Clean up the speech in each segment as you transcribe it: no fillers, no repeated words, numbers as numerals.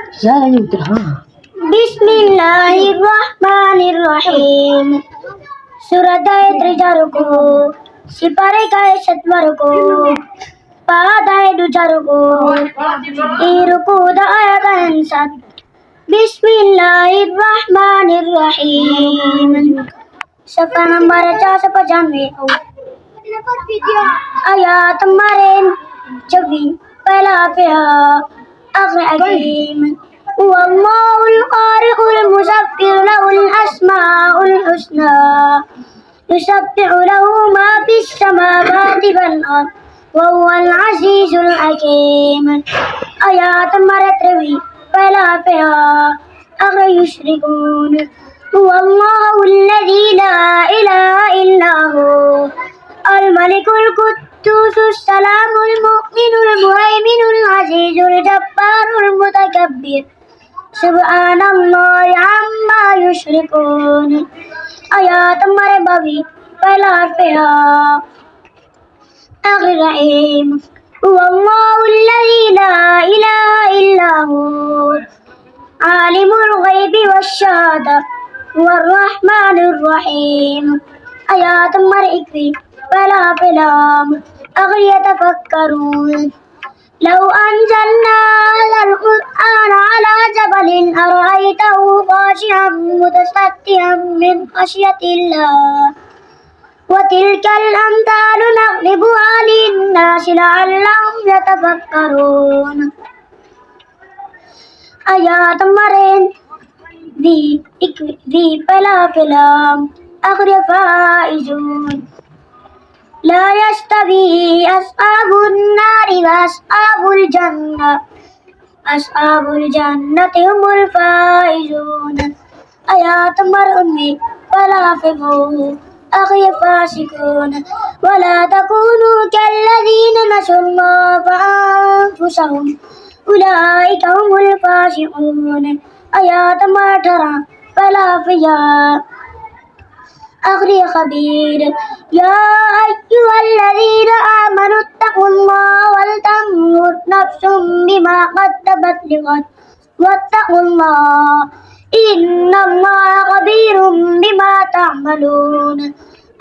Bismillahirrahmanirrahim. Surat ayat rijaruku, sipare kaya satwaruku, pada dujaruku, iruku da ayakan sat. Bismillahirrahmanirrahim. Safa nomor sapa jamwe. Ayat kemarin jawi pala pya akhir akim. والله الخالق المسبح له الأسماء الحسنى يسبح له ما في السماوات والأرض وهو العزيز الحكيم آيات مرت روي فلا فيها أغر يشركون هو الله الذي لا إله إلا هو الملك القدوس السلام المؤمن المهيمن العزيز الجبار المتكبر سبحان الله عما يشركون آيات مربوي فلا فيها آخر رحيم هو الله الذي لا إله إلا هو عالم الغيب والشهادة هو الرحمن الرحيم آيات مرئكي فلا فيها آخر يتفكرون لو أنزلنا هذا القرآن على جبل أرأيته خاشعا متصدعا من خشية الله وتلك الأمثال نضربها للناس لعلهم يتفكرون آيات مرين ذي فلا آخر فائزون لا يستوي أصحاب النار وأصحاب الجنة أصحاب الجنة هم الفائزون آيات مرأمي فلا فقهوا أخي فاسقون ولا تكونوا كالذين نسوا الله فأنفسهم أولئك هم الفاسقون آيات مرترى فلا فيها أخري خبير يا أيها الذين آمنوا اتقوا الله ولتنظر نفس بما قدمت لغد واتقوا الله إن الله خبير بما تعملون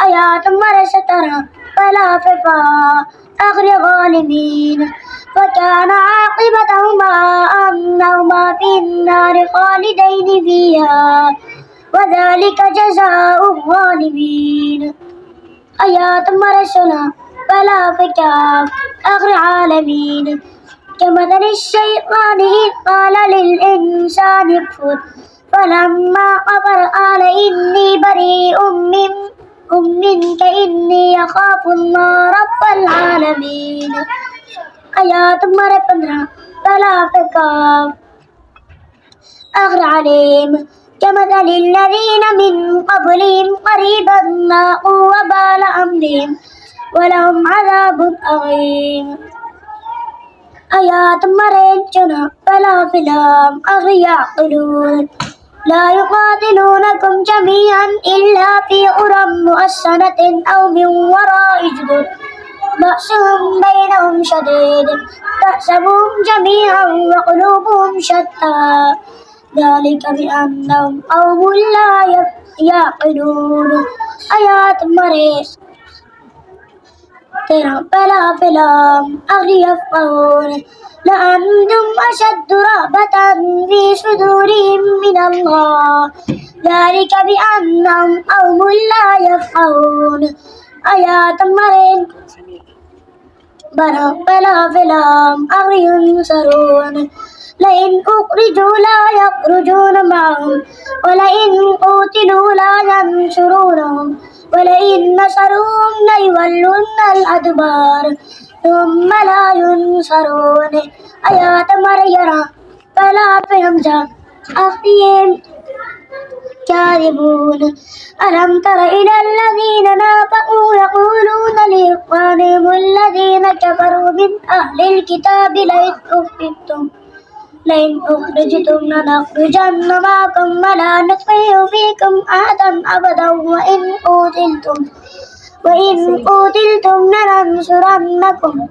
آيات مرسترى فلا ففا أخري غالبين فكان عاقبتهما أنهما في النار خالدين فيها وذلك جزاء الظالمين آيات مرسلة فلا فكاف آخر عالمين كمثل الشيطان إذ قال للإنسان اكفر فلما كفر قال إني بريء منك إني أخاف الله رب العالمين آيات مرسلة فلا فكاف آخر عليم كمثل الذين من قبلهم قريبا ذاقوا وبال أمرهم ولهم عذاب أليم آيات مريتنا فلا فيهم أغر يعقلون لا يقاتلونكم جميعا إلا في قرى محصنة أو من وراء جدر بأسهم بينهم شديد تحسبهم جميعا وقلوبهم شتى ذلك بأنهم قوم لا يعقلون آيات مريس فلا فيهم أغر يفقهون لأنتم أشد رهبة في صدورهم من الله ذلك بأنهم قوم لا يفقهون آيات مريس فلا فيهم أغر ينصرون لئن أخرجوا لا يخرجون معهم ولئن قتلوا لا ينصرونهم ولئن نصروهم ليولون الأدبار ثم لا ينصرون آيات مريم فلا فهم أخيهم كاذبون ألم تر إلى الذين نافقوا يقولون لإخوانهم الذين كفروا من أهل الكتاب لئن أخرجتم لنخرجن معكم ولا نطيع فيكم أحدا أبدا وإن قتلتم لننصرنكم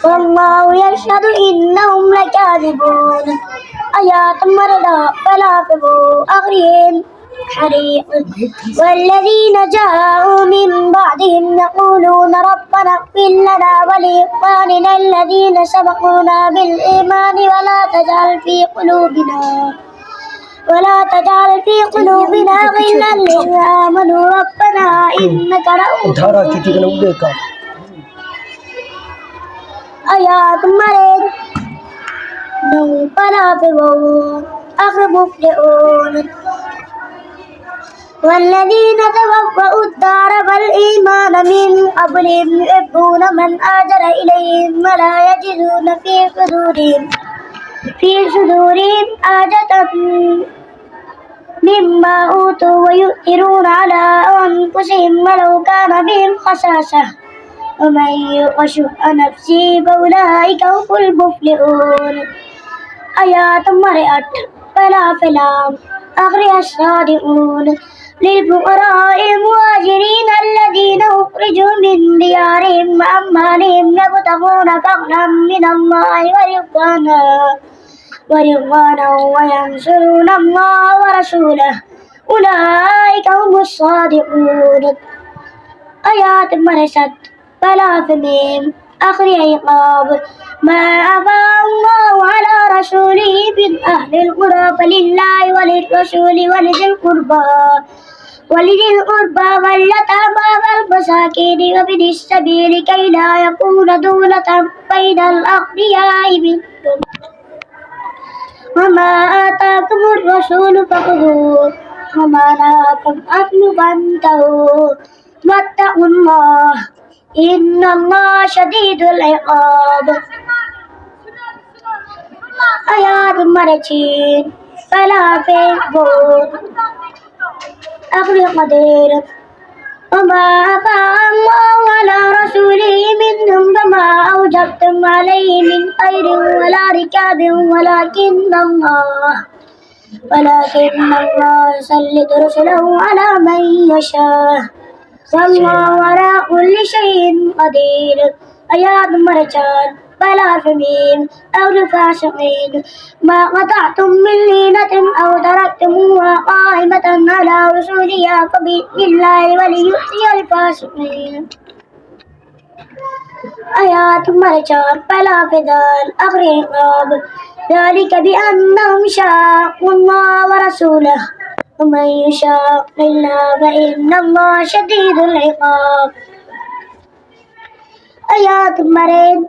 والله يشهد إنهم لكاذبون آيات آيات مرضى فلا تبوا أغرهم حريق والذين جاءوا من بعدهم يقولون ربنا اغفر لنا ولإخواننا الذين سبقونا بالإيمان ولا تجعل في قلوبنا غلا للذين آمنوا ربنا إنك رؤوف رحيم آيات مرض نو فلا تبوا أغرب مفلئون والذين توفوا الدار والإيمان من قبلهم يحبون من هاجر إليهم ولا يجدون في صدورهم حاجة مما أوتوا ويؤثرون على أنفسهم ولو كان بهم خصاصة ومن يوق شح نفسه فأولئك هم المفلحون آيات مرئت فلا فلام أغري الصادقون للفقراء المهاجرين الذين أخرجوا من ديارهم وأموالهم يبتغون فضلا من الله ورضوانا وينصرون الله ورسوله أولئك هم الصادقون آيات مرست فلا فميم أخري عقاب ما أفاء الله على رسوله من أهل القرى فلله وللرسول ولذي القربى واليتامى والمساكين وابن السبيل كي لا يكون دولة بين الأغنياء منكم وما آتاكم الرسول فخذوه وما نهاكم عنه فانتهوا واتقوا الله إن الله شديد العقاب آيات مرتين فلا فيكبر أغرق قدير وما أفاء الله على رسوله منهم فما أوجبتم عليه من خير ولا ركاب ولكن الله يسلط رسله على من يشاء والله على كل شيء قدير آيات مرجان فلا فميم أو فاسقين ما قطعتم من لينة أو تركتموها قائمة على رسولها فبإذن الله وليخزي الفاسقين آيات مرجان فلا فدان أغري عقاب ذلك بأنهم شاقوا الله ورسوله ومن يشاق الله فإن الله شديد العقاب آيات مريض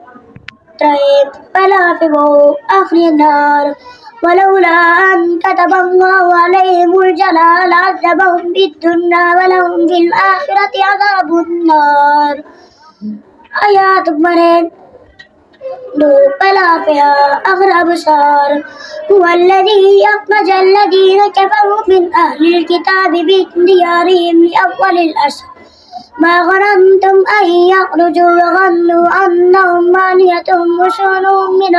طيب فلا فبوا آخر النار ولولا أن كتب الله عليهم الجلال عذبهم بالدنيا ولهم في الآخرة عذاب النار آيات مريض فلا فيها أغرب صار هو الذي أخرج الذين كفروا من أهل الكتاب بديارهم لأول الأسر ما ظننتم أن يخرجوا وظنوا أنهم مانعتهم رسلهم من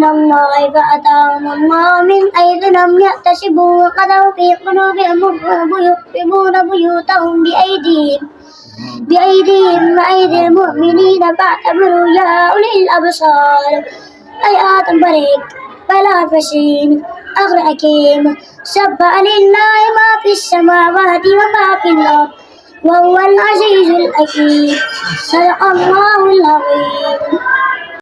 الله فأتاهم الله من حيث لم يحتسبوا وقذفوا في قلوبهم الرعب يخربون بيوتهم بأيديهم وأيدي المؤمنين فاعتبروا يا أولي الأبصار آيات بريك فلا فسين أغر حكيم سبح لله ما في السماوات وما في الأرض وهو العزيز الحكيم صدق الله العظيم.